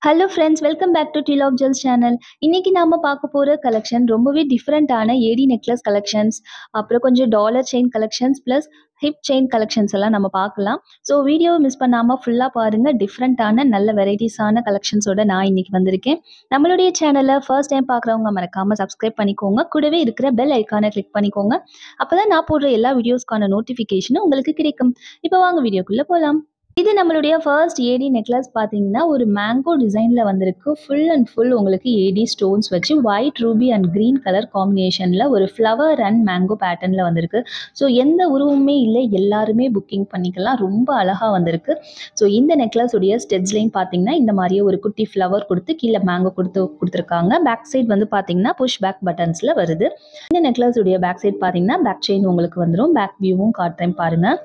Hello friends, welcome back to Deal of Jewels channel. இன்னைக்கு நாம பார்க்க போற கலெக்ஷன் ரொம்பவே டிஃப்ரெண்ட்டான ஏடி நெக்லஸ் கலெக்ஷன்ஸ், அப்புறம் கொஞ்சம் dollar chain collections plus hip chain collections எல்லாம் நம்ம பார்க்கலாம். ஸோ வீடியோவை மிஸ் பண்ணாம ஃபுல்லா பாருங்க. டிஃப்ரெண்ட்டான நல்ல வெரைட்டிஸான கலெக்ஷன்ஸோட நான் இன்னைக்கு வந்திருக்கேன். நம்மளுடைய சேனலை ஃபர்ஸ்ட் டைம் பார்க்குறவங்க மறக்காம சப்ஸ்கிரைப் பண்ணிக்கோங்க. கூடவே இருக்கிற பெல் ஐக்கானை கிளிக் பண்ணிக்கோங்க. அப்பதான் நான் போடுற எல்லா வீடியோஸ்க்கான நோட்டிஃபிகேஷனும் உங்களுக்கு கிடைக்கும். இப்போ வாங்க வீடியோக்குள்ள போகலாம். இது நம்மளுடைய ஃபர்ஸ்ட் ஏடி நெக்லஸ் பார்த்தீங்கன்னா, ஒரு மேங்கோ டிசைன்ல வந்திருக்கு. ஃபுல் அண்ட் ஃபுல் உங்களுக்கு ஏடி ஸ்டோன்ஸ் வச்சு white, ruby and green colour காம்பினேஷன்ல ஒரு ஃப்ளவர் அண்ட் மேங்கோ பேட்டர்ன்ல வந்திருக்கு. ஸோ எந்த உருவமே இல்லை, எல்லாருமே புக்கிங் பண்ணிக்கலாம். ரொம்ப அழகா வந்திருக்கு. ஸோ இந்த நெக்லஸ் உடைய ஸ்டெட்ஸ்லையும் பார்த்தீங்கன்னா, இந்த மாதிரியே ஒரு குட்டி ஃப்ளவர் கொடுத்து கீழே மேங்கோ கொடுத்துருக்காங்க. பேக் சைட் வந்து பார்த்தீங்கன்னா புஷ் பேக் பட்டன்ஸ்ல வருது. இந்த நெக்லஸ் உடைய பேக் சைட் பார்த்தீங்கன்னா பேக் செயின் உங்களுக்கு வந்துடும். பேக் வியூவும் காட்டுறேன் பாருங்க.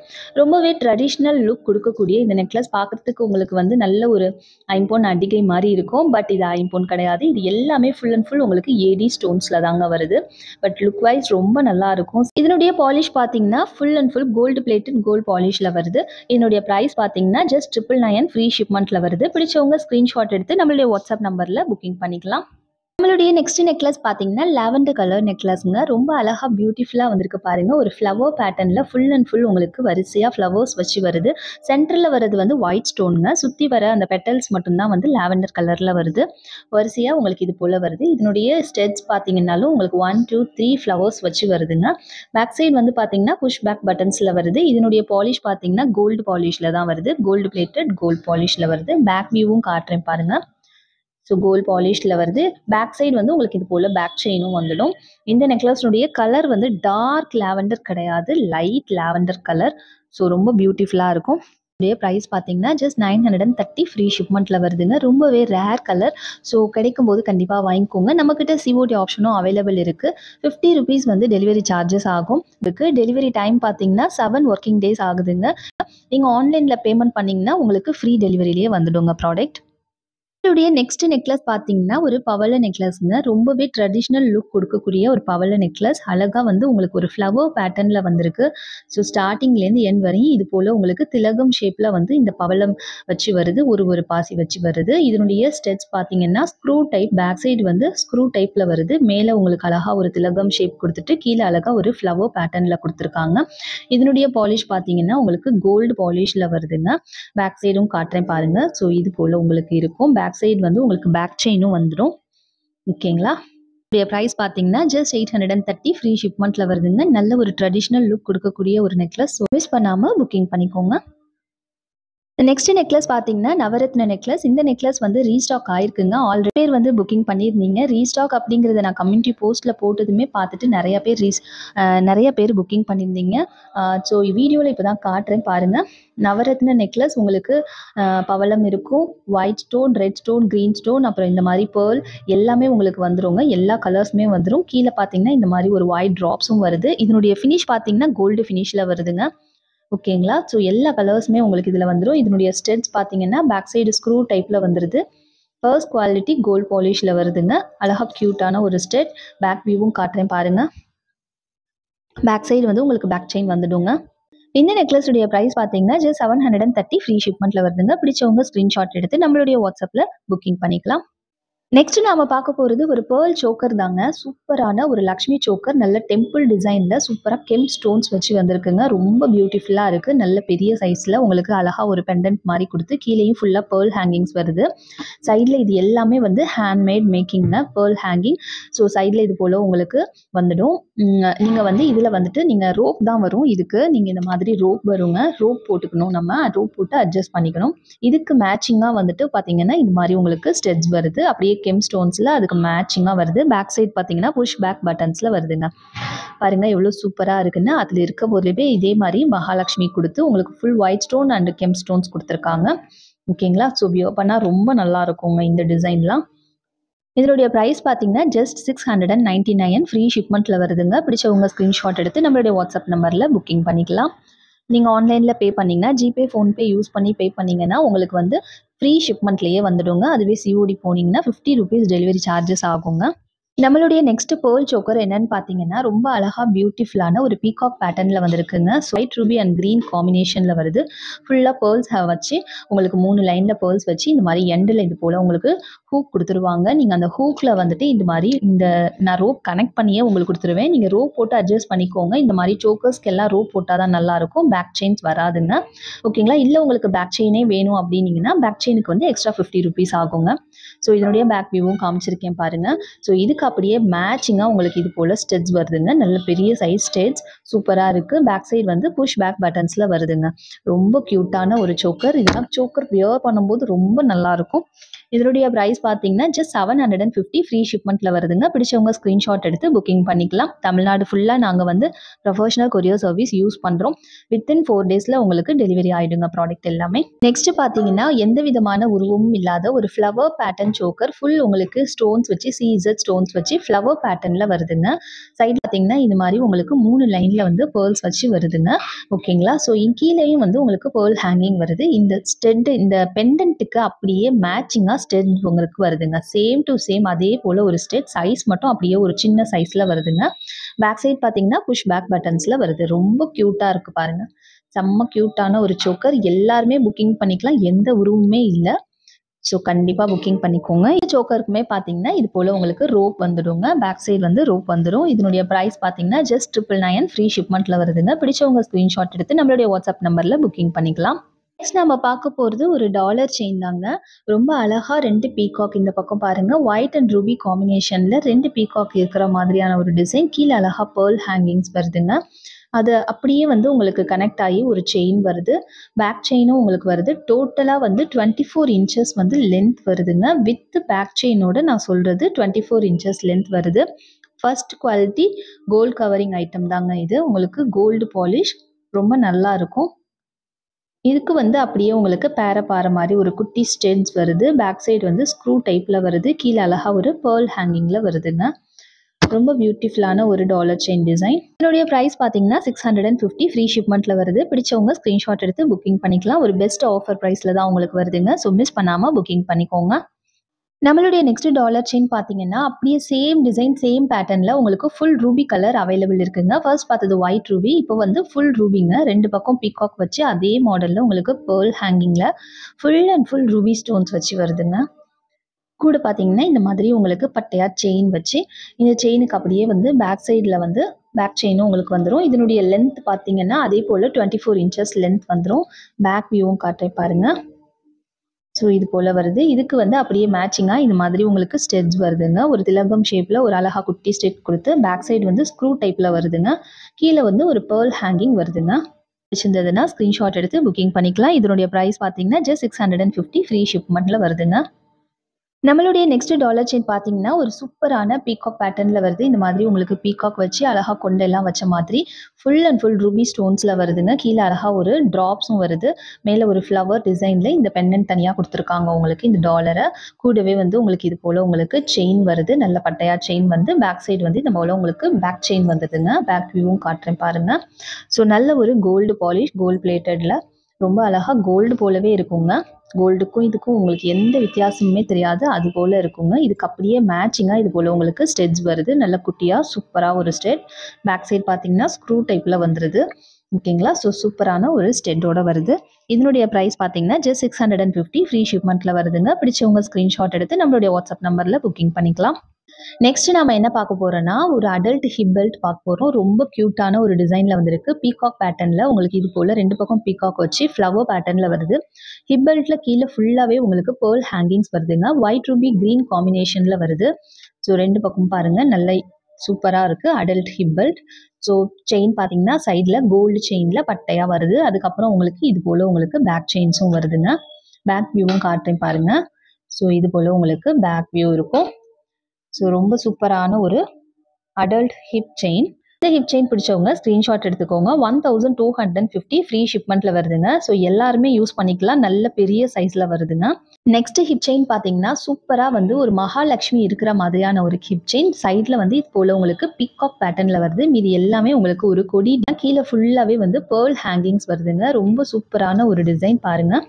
ரொம்பவே ட்ரெடிஷ்னல் லுக் கொடுக்கக்கூடிய இந்த நெக்லஸ் பார்க்கறதுக்கு உங்களுக்கு வந்து நல்ல ஒரு ஐம்பொன் அடிகை மாதிரி இருக்கும். பட் இது ஐம்பொன் கிடையாது. இது எல்லாமே ஃபுல் அண்ட் ஃபுல் உங்களுக்கு ஏடி ஸ்டோன்ஸ்ல தாங்க வருது. பட் லுக் வைஸ் ரொம்ப நல்லா இருக்கும். இதனுடைய பாலிஷ் பார்த்தீங்கன்னா full and full gold plated gold பாலிஷ்ல வருது. இதனுடைய பிரைஸ் பார்த்தீங்கன்னா ஜஸ்ட் 999 ஃப்ரீ ஷிப்மெண்ட்ல வருது. பிடிச்சவங்க ஸ்கிரீன்ஷாட் எடுத்து நம்மளுடைய வாட்ஸ்அப் நம்பர்ல புக்கிங் பண்ணிக்கலாம். நம்மளுடைய நெக்ஸ்ட் நெக்லஸ் பார்த்தீங்கன்னா லாவெண்டர் கலர் நெக்லஸ்ங்க. ரொம்ப அழகா பியூட்டிஃபுல்லாக வந்திருக்கு பாருங்க. ஒரு ஃப்ளவர் பேட்டர்னில் ஃபுல் அண்ட் ஃபுல் உங்களுக்கு வரிசையாக ஃப்ளவர்ஸ் வச்சு வருது. சென்டரில் வர்றது வந்து ஒயிட் ஸ்டோனுங்க. சுற்றி வர அந்த பெட்டல்ஸ் மட்டும்தான் வந்து லாவெண்டர் கலரில் வருது. வரிசையாக உங்களுக்கு இது போல் வருது. இதனுடைய ஸ்டெட்ஸ் பார்த்தீங்கன்னாலும் உங்களுக்கு 1 2 3 ஃப்ளவர்ஸ் வச்சு வருதுங்க. பேக் சைடு வந்து பார்த்தீங்கன்னா புஷ் பேக் பட்டன்ஸில் வருது. இதனுடைய பாலிஷ் பார்த்தீங்கன்னா கோல்டு பாலிஷில் தான் வருது. கோல்டு பிளேட்டட் கோல்டு பாலிஷில் வருது. பேக் வியூவும் காட்டுறேன் பாருங்கள். ஸோ கோல்ட் பாலிஷில் வருது. பேக் சைடு வந்து உங்களுக்கு இது போல் பேக் செயினும் வந்துடும். இந்த நெக்லஸ்னுடைய கலர் வந்து டார்க் லாவெண்டர் கிடையாது, லைட் லாவெண்டர் கலர். ஸோ ரொம்ப பியூட்டிஃபுல்லாக இருக்கும். இதே ப்ரைஸ் பார்த்தீங்கன்னா ஜஸ்ட் 930 ஃப்ரீ ஷிப்மெண்ட்டில் வருதுங்க. ரொம்பவே ரேர் கலர். ஸோ கிடைக்கும் போது கண்டிப்பாக வாங்கிக்கோங்க. நம்மக்கிட்ட சிஓடி ஆப்ஷனும் அவைலபிள் இருக்குது. 50 ருபீஸ் வந்து டெலிவரி சார்ஜஸ் ஆகும். இதுக்கு டெலிவரி டைம் பார்த்தீங்கன்னா 7 ஒர்க்கிங் டேஸ் ஆகுதுங்க. நீங்கள் ஆன்லைனில் பேமெண்ட் பண்ணிங்கன்னா உங்களுக்கு ஃப்ரீ டெலிவரியிலேயே வந்துடுங்க ப்ராடக்ட். இதோடைய நெக்ஸ்ட் நெக்லஸ் பார்த்தீங்கன்னா ஒரு பவள நெக்லஸ்ங்க. ரொம்பவே ட்ரெடிஷ்னல் லுக் கொடுக்கக்கூடிய ஒரு பவள நெக்லஸ். அழகாக வந்து உங்களுக்கு ஒரு ஃப்ளவர் பேட்டர்னில் வந்திருக்கு. ஸோ ஸ்டார்டிங்லேருந்து எண்ட் வரையும் இது போல் உங்களுக்கு திலகம் ஷேப்பில் வந்து இந்த பவளம் வச்சு வருது. ஒரு பாசி வச்சு வருது. இதனுடைய ஸ்டெட்ஸ் பார்த்தீங்கன்னா ஸ்க்ரூ டைப். பேக் சைடு வந்து ஸ்க்ரூ டைப்பில் வருது. மேலே உங்களுக்கு அழகாக ஒரு திலகம் ஷேப் கொடுத்துட்டு கீழே அழகாக ஒரு ஃப்ளவர் பேட்டர்னில் கொடுத்துருக்காங்க. இதனுடைய பாலிஷ் பார்த்தீங்கன்னா உங்களுக்கு கோல்டு பாலிஷில் வருதுங்க. பேக் சைடும் காட்டுறேன் பாருங்கள். ஸோ இது போல் உங்களுக்கு இருக்கும். பேக் சைடு வந்து உங்களுக்கு பேக் செயினும் வந்துடும். ஓகேங்களா? இதோடைய ப்ரைஸ் பார்த்தீங்கன்னா ஜஸ்ட் 830 ஃப்ரீ ஷிப்மெண்ட்டில் வருதுங்க. நல்ல ஒரு ட்ரெடிஷ்னல் லுக் கொடுக்கக்கூடிய ஒரு நெக்லஸ். ஸோ மிஸ் பண்ணாமல் புக்கிங் பண்ணிக்கோங்க. நெக்ஸ்ட் நெக்லஸ் பார்த்தீங்கன்னா நவரத்ன நெக்லஸ். இந்த நெக்லஸ் வந்து ரீஸ்டாக் ஆயிருக்குங்க. ஆல்ரெடி பேர் வந்து புக்கிங் பண்ணியிருந்தீங்க. ரீஸ்டாக் அப்படிங்கிறத நான் கம்யூனிட்டி போஸ்ட்டில் போட்டதுமே பார்த்துட்டு நிறைய பேர் புக்கிங் பண்ணியிருந்தீங்க. ஸோ வீடியோவில் இப்போ தான் காட்டுறேன் பாருங்கள். நவரத்ன நெக்லஸ் உங்களுக்கு பவளம் இருக்கும். White stone, red stone, green stone, அப்புறம் இந்த மாதிரி பேர்ல் எல்லாமே உங்களுக்கு வந்துருங்க. எல்லா கலர்ஸுமே வந்துடும். கீழே பார்த்தீங்கன்னா இந்த மாதிரி ஒரு ஒயிட் ட்ராப்ஸும் வருது. இதனுடைய ஃபினிஷ் பார்த்தீங்கன்னா கோல்டு ஃபினிஷில் வருதுங்க. ஓகேங்களா? ஸோ எல்லா கலர்ஸுமே உங்களுக்கு இதில் வந்துடும். இதனுடைய ஸ்டெட்ஸ் பார்த்தீங்கன்னா பேக் சைடு ஸ்க்ரூ டைப்பில் வந்துடுது. ஃபர்ஸ்ட் குவாலிட்டி கோல்ட் பாலிஷில் வருதுங்க. அழகாக க்யூட்டான ஒரு ஸ்டெட். பேக் வியூவும் காட்டுறேன் பாருங்கள். பேக் சைடு வந்து உங்களுக்கு பேக் செயின் வந்துடுங்க. இந்த நெக்லஸுடைய ப்ரைஸ் பார்த்தீங்கன்னா ஜஸ்ட் 730 ஃப்ரீ ஷிப்மெண்ட்டில் வருதுங்க. பிடிச்சவங்க ஸ்க்ரீன்ஷாட் எடுத்து நம்மளுடைய வாட்ஸ்அப்பில் புக்கிங் பண்ணிக்கலாம். நெக்ஸ்ட் நாம பார்க்க போகிறது ஒரு பேர்ல் சோக்கர் தாங்க. சூப்பரான ஒரு லக்ஷ்மி சோக்கர். நல்ல டெம்பிள் டிசைனில் சூப்பராக கெம் ஸ்டோன்ஸ் வச்சு வந்திருக்குங்க. ரொம்ப பியூட்டிஃபுல்லாக இருக்குது. நல்ல பெரிய சைஸில் உங்களுக்கு அழகாக ஒரு பெண்டன்ட் மாதிரி கொடுத்து கீழேயும் ஃபுல்லாக பேர்ல் ஹேங்கிங்ஸ் வருது. சைடில் இது எல்லாமே வந்து ஹேண்ட்மேட் மேக்கிங்க பேர்ல் ஹேங்கிங். ஸோ சைடில் இது போல் உங்களுக்கு வந்துடும். நீங்கள் வந்து இதில் வந்துட்டு நீங்கள் ரோப் தான் வரும். இதுக்கு நீங்கள் இந்த மாதிரி ரோப் வருங்க. ரோப் போட்டுக்கணும். நம்ம ரோப் போட்டு அட்ஜஸ்ட் பண்ணிக்கணும். இதுக்கு மேட்சிங்காக வந்துட்டு பார்த்தீங்கன்னா இது மாதிரி உங்களுக்கு ஸ்டெட்ஸ் வருது. அப்படியே கெம் ஸ்டோன்ஸில் அதுக்கு மேட்சிங்காக வருது. பேக் சைட் பார்த்தீங்கன்னா புஷ் பேக் பட்டன்ஸில் வருதுங்க. பாருங்கள் எவ்வளோ சூப்பராக இருக்குன்னு. அதில் இருக்க போதே இதே மாதிரி மகாலட்சுமி கொடுத்து உங்களுக்கு full white stone and gem stones கொடுத்துருக்காங்க. ஓகேங்களா? ஸோ வியர் பண்ணால் ரொம்ப நல்லா இருக்குங்க இந்த டிசைன்லாம். இதனுடைய ப்ரைஸ் பார்த்தீங்கன்னா ஜஸ்ட் 699 ஃப்ரீ ஷிப்மெண்ட்டில் வருதுங்க. பிடிச்சவங்க ஸ்க்ரீன்ஷாட் எடுத்து நம்மளுடைய வாட்ஸ்அப் நம்பரில் புக்கிங் பண்ணிக்கலாம். நீங்கள் ஆன்லைனில் பே பண்ணிங்கன்னா ஜிபே, ஃபோன்பே யூஸ் பண்ணி பே பண்ணிங்கன்னா உங்களுக்கு வந்து ஃப்ரீ ஷிப்மெண்ட்லேயே வந்துடுங்க. அதுவே சிஓடி போனீங்கன்னா 50 ருபீஸ் டெலிவரி சார்ஜஸ் ஆகுங்க. நம்மளுடைய நெக்ஸ்ட் பேர்ல் சோக்கர் என்னன்னு பார்த்தீங்கன்னா, ரொம்ப அழகா பியூட்டிஃபுல்லான ஒரு பீகாக் பேட்டர்ன்ல வந்திருக்குங்க. ஒயிட் ரூபி அண்ட் கிரீன் காம்பினேஷன்ல வருது. ஃபுல்லா பேர்ல்ஸ் வச்சு உங்களுக்கு 3 லைன்ல பேர்ல்ஸ் வச்சு இந்த மாரி எண்டுல இது போல உங்களுக்கு ஹூக் குடுத்துருவாங்க. நீங்க அந்த ஹூக்ல வந்துட்டு இந்த மாரி நான் ரோப் கனெக்ட் பண்ணியே உங்களுக்கு குடுத்துருவேன். நீங்க ரோப் போட்டு அட்ஜஸ்ட் பண்ணிக்கோங்க. இந்த மாரி சோக்கர்ஸ்க்கெல்லாம் ரோப் போட்டா தான் நல்லாருக்கும். பேக் செயின்ஸ் வராதுங்க. ஓகேங்களா? இல்ல உங்களுக்கு பேக் செயினே வேணும் அப்டின்னீங்கன்னா, பேக் செயினுக்கு வந்து எக்ஸ்ட்ரா ₹50 ஆகுங்க. ஸோ இதனுடைய பேக் வியூவும் காமிச்சிருக்கேன் பாருங்க. ஸோ இதுக்கு அப்படியே மேட்சிங்கா உங்களுக்கு இது போல ஸ்டெட்ஸ் வருதுங்க. நல்ல பெரிய சைஸ் ஸ்டெட்ஸ் சூப்பரா இருக்கு. பேக் சைடு வந்து புஷ் பேக் பட்டன்ஸ்ல வருதுங்க. ரொம்ப கியூட்டான ஒரு சோக்கர். இதெல்லாம் சோக்கர் வியர் பண்ணும்போது ரொம்ப நல்லா இருக்கும். இதனுடைய பிரைஸ் பார்த்தீங்கன்னா ஜஸ்ட் 750 ஃப்ரீ ஷிப்மெண்ட்ல வருதுங்க. பிடிச்சவங்க ஸ்கிரீன்ஷாட் எடுத்து புக்கிங் பண்ணிக்கலாம். தமிழ்நாடு ஃபுல்லா நாங்க வந்து ப்ரொஃபஷனல் கொரியர் சர்வீஸ் யூஸ் பண்றோம். வித்தின் 4 டேஸ்ல உங்களுக்கு டெலிவரி ஆயிடுங்க ப்ராடக்ட் எல்லாமே. நெக்ஸ்ட் பார்த்தீங்கன்னா எந்த விதமான உருவமும் இல்லாத ஒரு ஃப்ளவர் பேட்டர்ன் சோக்கர் ஃபுல் உங்களுக்கு ஸ்டோன்ஸ் வச்சு CZ ஸ்டோன்ஸ் வச்சு ஃப்ளவர் பேட்டர்ன்ல வருதுங்க. சைடு பார்த்தீங்கன்னா இது மாதிரி உங்களுக்கு 3 லைன்ல வந்து பேர்ல்ஸ் வச்சு வருதுங்க. ஓகேங்களா? ஸோ கீழேயும் வந்து உங்களுக்கு பேர்ல் ஹேங்கிங் வருது. இந்த ஸ்டெட் இந்த பெண்டன்ட்டுக்கு அப்படியே மேட்சிங்கா ஸ்டெட் உங்களுக்கு வருதுங்க. சேம் டு சேம் அதே போல ஒரு ஸ்டெட் சைஸ் மட்டும் அப்படியே ஒரு சின்ன சைஸ்ல வருதுங்க. பேக் சைடு பார்த்தீங்கன்னா புஷ் பேக் பட்டன்ஸ்ல வருது. ரொம்ப கியூட்டா இருக்கு பாருங்க. செம்ம கியூட்டான ஒரு சோக்கர். எல்லாருமே புக்கிங் பண்ணிக்கலாம். எந்த உருவமுமே இல்ல. ஸோ கண்டிப்பா புக்கிங் பண்ணிக்கோங்க. சோக்கருக்குமே பார்த்தீங்கன்னா இது போல உங்களுக்கு ரோப் வந்துடுங்க. பேக் சைடு வந்து ரோப் வந்துடும். இதனுடைய பிரைஸ் பார்த்தீங்கன்னா ஜஸ்ட் 999 ஃப்ரீ ஷிப்மெண்ட்ல வருதுங்க. பிடிச்சவங்க ஸ்கிரீன்ஷாட் எடுத்து நம்மளுடைய வாட்ஸ்அப் நம்பர்ல புக்கிங் பண்ணிக்கலாம். நெக்ஸ்ட் நம்ம பார்க்க போகிறது ஒரு டாலர் செயின் தாங்க. ரொம்ப அழகா 2 பீகாக் இந்த பக்கம் பாருங்க. ஒயிட் அண்ட் ரூபி காம்பினேஷன்ல 2 பீகாக் இருக்கிற மாதிரியான ஒரு டிசைன். கீழே அழகா பேர்ல் ஹேங்கிங்ஸ் வருதுங்க. அது அப்படியே வந்து உங்களுக்கு கனெக்ட் ஆகி ஒரு செயின் வருது. பேக் செயினும் உங்களுக்கு வருது. டோட்டலாக வந்து 24 இன்ச்சஸ் வந்து லென்த் வருதுங்க. வித் பேக் செயினோட நான் சொல்கிறது 24 இன்ச்சஸ் லென்த் வருது. First quality gold covering item தாங்க இது. உங்களுக்கு கோல்டு பாலிஷ் ரொம்ப நல்லா இருக்கும். இதுக்கு வந்து அப்படியே உங்களுக்கு பாற மாதிரி ஒரு குட்டி ஸ்டெட்ஸ் வருது. பேக் சைடு வந்து ஸ்க்ரூ டைப்பில் வருது. கீழே அழகா ஒரு பேர்ல் ஹேங்கிங்கில் வருதுங்க. ரொம்ப பியூட்டிஃபுல்லான ஒரு டாலர் செயின் டிசைன். இதனுடைய பிரைஸ் பார்த்தீங்கன்னா 650 ஃப்ரீ ஷிப்மெண்ட்ல வருது. பிடிச்சவங்க ஸ்க்ரீன்ஷாட் எடுத்து புக்கிங் பண்ணிக்கலாம். ஒரு பெஸ்ட் ஆஃபர் ப்ரைஸில் தான் உங்களுக்கு வருதுங்க. ஸோ மிஸ் பண்ணாமல் புக்கிங் பண்ணிக்கோங்க. நம்மளுடைய நெக்ஸ்ட் டாலர் செயின் பார்த்தீங்கன்னா அப்படியே சேம் டிசைன் சேம் பேட்டர்னில் உங்களுக்கு ஃபுல் ரூபி கலர் அவைலபிள் இருக்குங்க. ஃபர்ஸ்ட் பார்த்தது ஒயிட் ரூபி, இப்போ வந்து ஃபுல் ரூபிங்க. 2 பக்கம் பீகாக் வச்சு அதே மாடலில் உங்களுக்கு பேர்ல் ஹேங்கிங்கில் full and full ruby stones வச்சு வருதுங்க. கூட பார்த்தீங்கன்னா இந்த மாதிரி உங்களுக்கு பட்டையா செயின் வச்சு இந்த செயினுக்கு அப்படியே வந்து பேக் சைடில் வந்து பேக் செயினும் உங்களுக்கு வந்துடும். இதனுடைய லென்த் பார்த்தீங்கன்னா அதே போல் 24 இன்ச்சஸ் லென்த் வந்துடும். பேக் வியூவும் காட்டுறேன் பாருங்கள். ஸோ இது போல் வருது. இதுக்கு வந்து அப்படியே மேட்சிங்காக இந்த மாதிரி உங்களுக்கு ஸ்டெட்ஸ் வருதுங்க. ஒரு திலகம் ஷேப்பில் ஒரு அழகா குட்டி ஸ்டெட் கொடுத்து பேக் சைடு வந்து ஸ்க்ரூ டைப்பில் வருதுங்க. கீழே வந்து ஒரு பேர்ல் ஹேங்கிங் வருதுங்க. பிடிச்சிருந்ததுன்னா ஸ்க்ரீன்ஷாட் எடுத்து புக்கிங் பண்ணிக்கலாம். இதனுடைய ப்ரைஸ் பார்த்தீங்கன்னா ஜஸ்ட் 650 ஃப்ரீ ஷிப்மெண்ட்டில் வருதுங்க. நம்மளுடைய நெக்ஸ்ட் டாலர் செயின் பார்த்தீங்கன்னா ஒரு சூப்பரான பீகாக் பேட்டர்னில் வருது. இந்த மாதிரி உங்களுக்கு பீகாக் வச்சு அழகாக கொண்டெல்லாம் வச்ச மாதிரி ஃபுல் அண்ட் ஃபுல் ரூபி ஸ்டோன்ஸில் வருதுங்க. கீழே அழகாக ஒரு ட்ராப்ஸும் வருது. மேலே ஒரு ஃப்ளவர் டிசைனில் இந்த பெண்டன்ட் தனியாக கொடுத்துருக்காங்க உங்களுக்கு இந்த டாலரை. கூடவே வந்து உங்களுக்கு இது போல் உங்களுக்கு செயின் வருது. நல்ல பட்டையா செயின் வந்து பேக் சைடு வந்து இந்த போல் உங்களுக்கு பேக் செயின் வந்ததுங்க. பேக் வியூவும் காட்டுறேன் பாருங்கள். ஸோ நல்ல ஒரு கோல்டு பாலிஷ் கோல்டு பிளேட்டடில் ரொம்ப அழகாக கோல்டு போலவே இருக்குங்க. கோல்டுக்கும் இதுக்கும் உங்களுக்கு எந்த வித்தியாசமுமே தெரியாது. அது போல் இருக்குங்க. இதுக்கு அப்படியே மேட்சிங்காக இது போல் உங்களுக்கு ஸ்டெட்ஸ் வருது. நல்ல குட்டியாக சூப்பராக ஒரு ஸ்டெட். பேக் சைடு பார்த்தீங்கன்னா ஸ்க்ரூ டைப்பில் வந்துடுது. ஓகேங்களா? ஸோ சூப்பரான ஒரு ஸ்டெட்டோட வருது. இதனுடைய ப்ரைஸ் பார்த்தீங்கன்னா ஜஸ்ட் 650 ஃப்ரீ ஷிப்மெண்ட்டில் வருதுங்க. பிடிச்சவங்க ஸ்க்ரீன்ஷாட் எடுத்து நம்மளுடைய வாட்ஸ்அப் நம்பரில் புக்கிங் பண்ணிக்கலாம். நெக்ஸ்ட் நம்ம என்ன பார்க்க போறோம்னா ஒரு அடல்ட் ஹிப் பெல்ட் பார்க்க போறோம். ரொம்ப கியூட்டான ஒரு டிசைன்ல வந்திருக்கு. பீகாக் பேட்டர்ன்ல உங்களுக்கு இது போல 2 பக்கம் பீகாக் வச்சு ஃப்ளவர் பேட்டர்ன்ல வருது. ஹிப் பெல்ட்ல கீழே ஃபுல்லாவே உங்களுக்கு பேர்ல் ஹேங்கிங்ஸ் வருதுங்க. ஒயிட் ரூபி கிரீன் காம்பினேஷன்ல வருது. ஸோ 2 பக்கம் பாருங்க நல்ல சூப்பரா இருக்கு adult hip belt. So chain பார்த்தீங்கன்னா சைடில் கோல்டு செயினில் பட்டையாக வருது. அதுக்கப்புறம் உங்களுக்கு இது போல் உங்களுக்கு பேக் செயின்ஸும் வருதுங்க. பேக் வியூவும் காட்டுறேன் பாருங்க. ஸோ இது போல் உங்களுக்கு பேக் வியூ இருக்கும். ஸோ ரொம்ப சூப்பரான ஒரு அடல்ட் ஹிப் செயின். இந்த ஹிப் செயின் பிடிச்சவங்க ஸ்க்ரீன்ஷாட் எடுத்துக்கோங்க. 1250 ஃப்ரீ ஷிப்மெண்ட்டில் வருதுங்க. ஸோ எல்லாருமே யூஸ் பண்ணிக்கலாம். நல்ல பெரிய சைஸில் வருதுங்க. நெக்ஸ்ட் ஹிப் செயின் பார்த்தீங்கன்னா சூப்பராக வந்து ஒரு மகாலட்சுமி இருக்கிற மாதிரியான ஒரு ஹிப் செயின். சைடில் வந்து இது போல் உங்களுக்கு பீகாக் பேட்டர்னில் வருது. மீதி எல்லாமே உங்களுக்கு ஒரு கொடி கீழே ஃபுல்லாகவே வந்து பேர்ல் ஹேங்கிங்ஸ் வருதுங்க. ரொம்ப சூப்பரான ஒரு டிசைன் பாருங்கள்.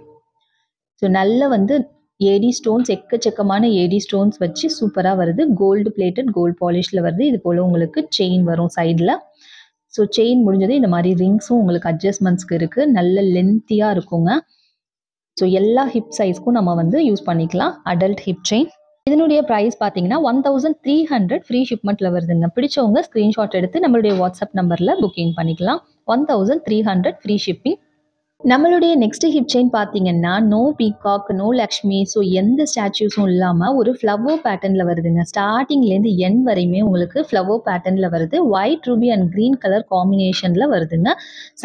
ஸோ நல்ல வந்து ஏடி ஸ்டோன்ஸ் எக்கச்சக்கமான ஏடி ஸ்டோன்ஸ் வச்சு சூப்பராக வருது. கோல்டு பிளேட்டட் கோல்டு பாலிஷில் வருது. இது போல் உங்களுக்கு செயின் வரும் சைடில். ஸோ செயின் முடிஞ்சது இந்த மாதிரி ரிங்ஸும் உங்களுக்கு அட்ஜஸ்ட்மெண்ட்ஸ்க்கு இருக்குது. நல்ல லென்த்தியாக இருக்குங்க. ஸோ எல்லா ஹிப் சைஸ்க்கும் நம்ம வந்து யூஸ் பண்ணிக்கலாம். Adult hip chain. இதனுடைய ப்ரைஸ் பார்த்தீங்கன்னா 1300 ஃப்ரீ ஷிப்மெண்ட்டில் வருதுங்க. பிடிச்சவங்க ஸ்க்ரீன்ஷாட் எடுத்து நம்மளுடைய வாட்ஸ்அப் நம்பரில் புக்கிங் பண்ணிக்கலாம். 1300 ஃப்ரீ ஷிப்பிங். நம்மளுடைய நெக்ஸ்ட் ஹிப் செயின் பார்த்தீங்கன்னா no peacock, no Lakshmi, so எந்த ஸ்டாச்சுஸும் இல்லாமல் ஒரு ஃப்ளவர் பேட்டர்னில் வருதுங்க. ஸ்டார்டிங்லேருந்து எண்ட் வரையுமே உங்களுக்கு ஃப்ளவர் பேட்டர்னில் வருது. White ruby and green colour காம்பினேஷனில் வருதுங்க.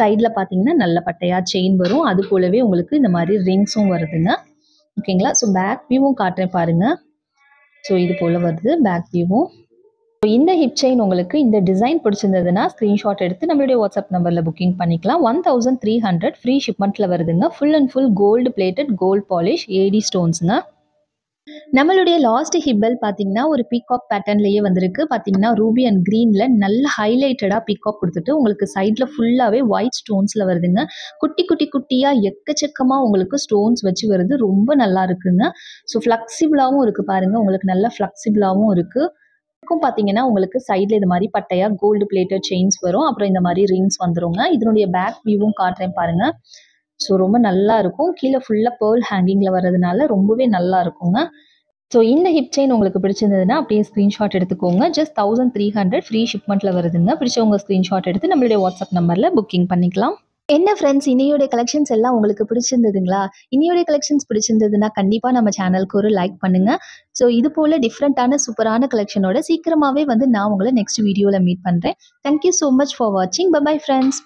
சைடில் பார்த்தீங்கன்னா நல்ல பட்டையாக செயின் வரும். அது போலவே உங்களுக்கு இந்த மாதிரி ரிங்ஸும் வருதுங்க. ஓகேங்களா? ஸோ பேக் வியூவும் காட்டுறேன் பாருங்கள். ஸோ இது போல் வருது பேக் வியூவும். இந்த ஹிப் செயின் உங்களுக்கு இந்த டிசைன் பிடிச்சிருந்ததுன்னா ஸ்க்ரீன்ஷாட் எடுத்து நம்மளுடைய வாட்ஸ்அப் நம்பரில் புக்கிங் பண்ணிக்கலாம். 1300 ஃப்ரீ ஷிப்மெண்ட்டில் வருதுங்க. Full and full gold plated gold polish A D ஸ்டோன்ஸுங்க. நம்மளுடைய லாஸ்ட் ஹிப் பெல் பார்த்தீங்கன்னா ஒரு பீகாக் பேட்டர்ன்லேயே வந்திருக்கு. பார்த்தீங்கன்னா ரூபி அண்ட் க்ரீனில் நல்ல ஹைலைட்டடாக பீகாக் கொடுத்துட்டு உங்களுக்கு சைடில் ஃபுல்லாகவே ஒயிட் ஸ்டோன்ஸில் வருதுங்க. குட்டி குட்டி குட்டியாக எக்கச்சக்கமாக உங்களுக்கு ஸ்டோன்ஸ் வச்சு வருது. ரொம்ப நல்லா இருக்குங்க. ஸோ ஃப்ளெக்சிபிளாகவும் இருக்குது பாருங்கள். உங்களுக்கு நல்ல ஃப்ளெக்சிபிளாகவும் இருக்குது. பார்த்தீங்கன்னா உங்களுக்கு சைடில் இது மாதிரி பட்டையா கோல்டு பிளேட்டட் செயின்ஸ் வரும். அப்புறம் இந்த மாதிரி ரிங்ஸ் வந்துருங்க. இதனுடைய பேக் வியூவும் காட்டுறேன் பாருங்க. ஸோ ரொம்ப நல்லா இருக்கும். கீழே ஃபுல்லாக பேர்ல் ஹேங்கிங்கில் வர்றதுனால ரொம்பவே நல்லா இருக்குங்க. ஸோ இந்த ஹிப் செயின் உங்களுக்கு பிடிச்சிருந்ததுன்னா அப்படியே ஸ்க்ரீன்ஷாட் எடுத்துக்கோங்க. ஜஸ்ட் 1300 ஃப்ரீ ஷிப்மெண்ட்டில் வருதுங்க. பிடிச்சவங்க ஸ்க்ரீன்ஷாட் எடுத்து நம்மளுடைய வாட்ஸ்அப் நம்பரில் புக்கிங் பண்ணிக்கலாம். என்ன ஃப்ரெண்ட்ஸ், இன்னையோட கலெக்ஷன்ஸ் எல்லாம் உங்களுக்கு பிடிச்சிருந்ததுங்களா? இன்னையோட கலெக்ஷன்ஸ் பிடிச்சிருந்ததுன்னா கண்டிப்பாக நம்ம சேனலுக்கு ஒரு லைக் பண்ணுங்கள். ஸோ இது போல் டிஃப்ரெண்ட்டான சூப்பரான கலெக்ஷனோட சீக்கிரமாகவே வந்து நான் உங்களை நெக்ஸ்ட் வீடியோவில் மீட் பண்ணுறேன். தேங்க்யூ ஸோ மச் ஃபார் வாட்சிங். Bye friends.